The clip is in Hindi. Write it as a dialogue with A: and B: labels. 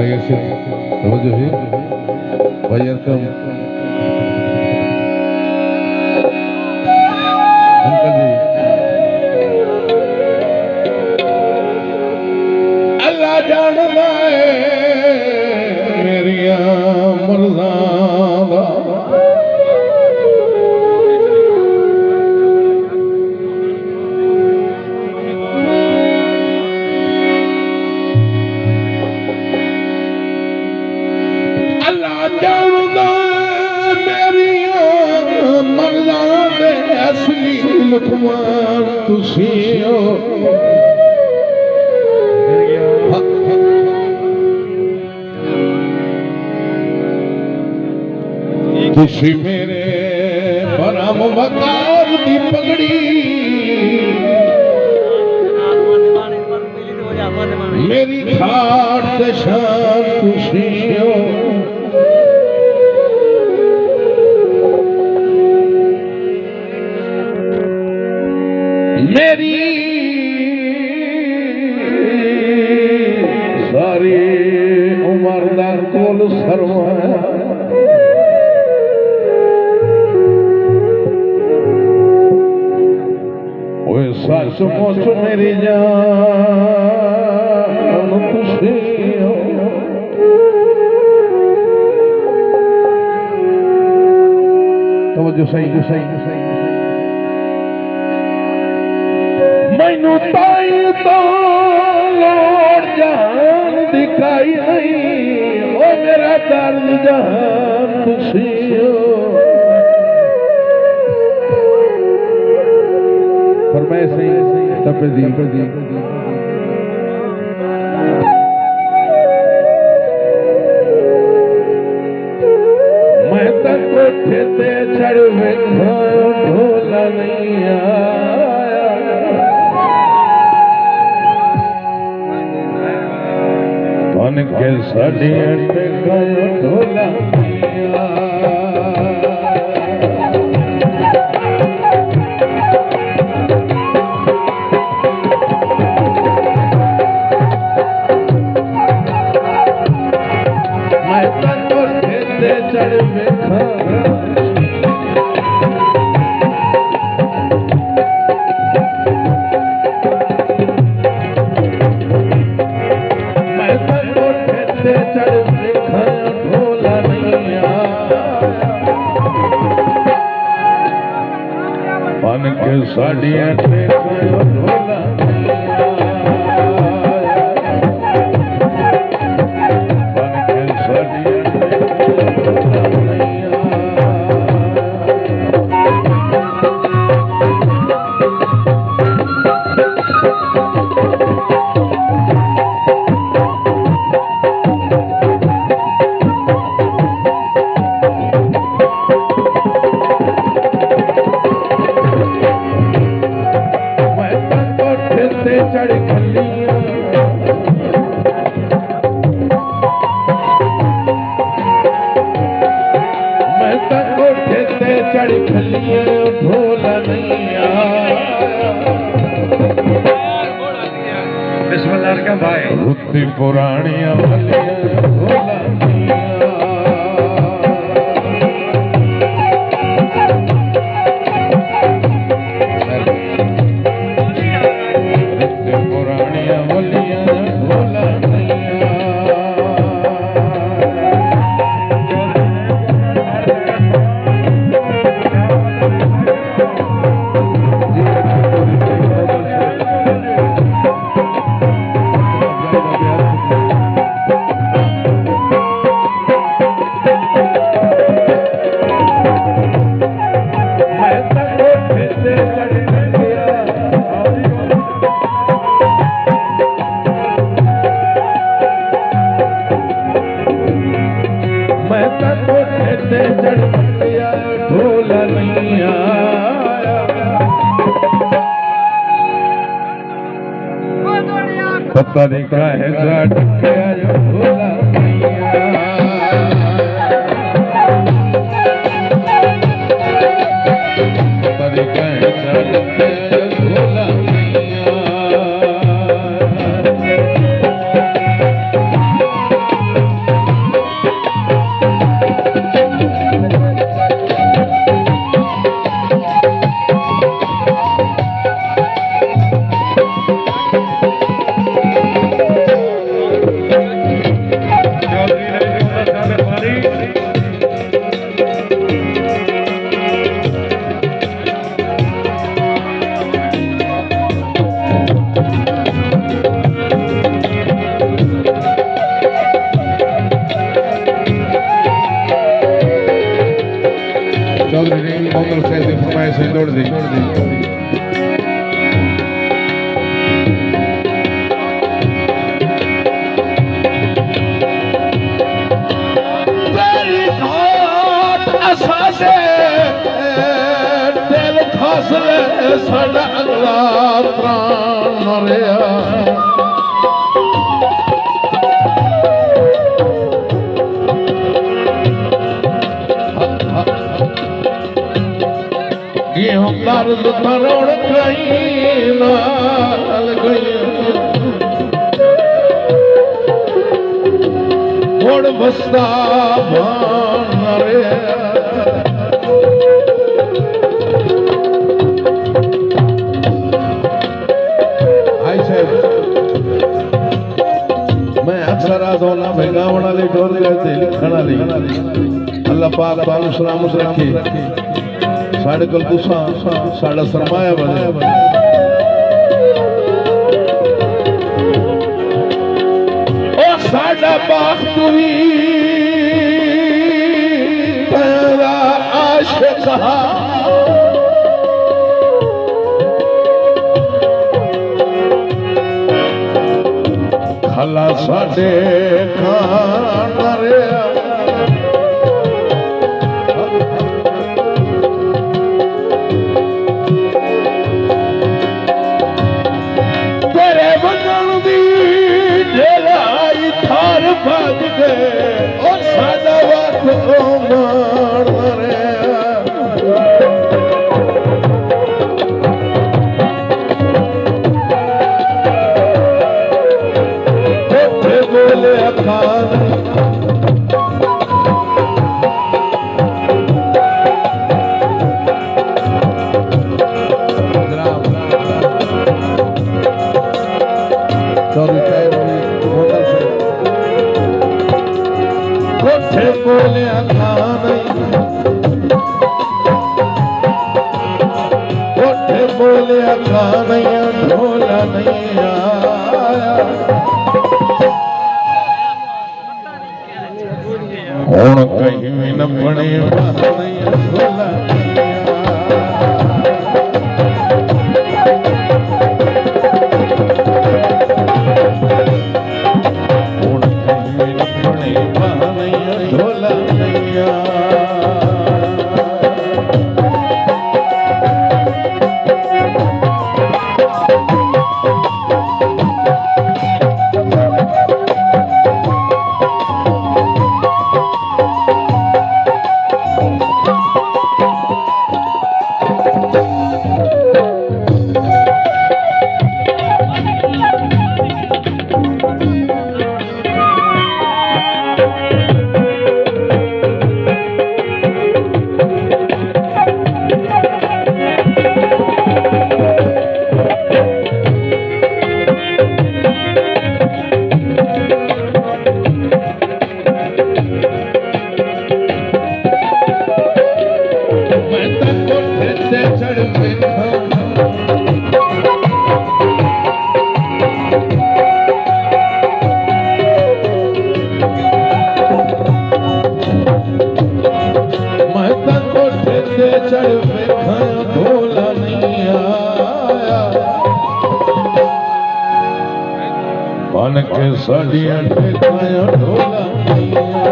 A: भाई अर्शद तवज्जो है भाई अरकम अंकल जी अल्लाह जानदा है मेरिया मर्ज़ां लुकमान तुसी हो तुसी मेरे परम वकार दी पगड़ी मेरी ठाठ ते शान तुसी हो मेरी सारी उम्र दा कोल सरमाया ओए सचमुच मेरी जान तुसी हो तवज्जो सही मैनू ताई तो लोड़ जहान दिखाई नहीं ओ मेरा दर्द जहान तुसी हो फरमाए सही सब दी मैं तक कोठे ते चढ़ बैठा ढोला नहीं मन के सड़िया ढोला मैं तको ठेते चढ़ बैठा साड़ियां ढोला पुरानिया पता नहीं क्या है भोला पता नहीं क्या है भोला साडा अगला प्राण मरिया गेहूं कर तरोड़ कहीं नाल गई मुड़ बस्ता भान रे आई साहब मैं अक्सर आना भेगा बना ले ढोल रहते लिखना नहीं अल्लाह पाक बालू सलामत रखे साढ़े कल तुसा साड़ा सरमाया बने ओ साड़ा बाख्त भी तेरा आशिक खला साडे खान रे भग गए और सादा वक्त मान मरे बोले अखान बोले बोले अखानैया ढोला नहीं आया हुण कहीं न बने ढोला के साड़ियां ढोला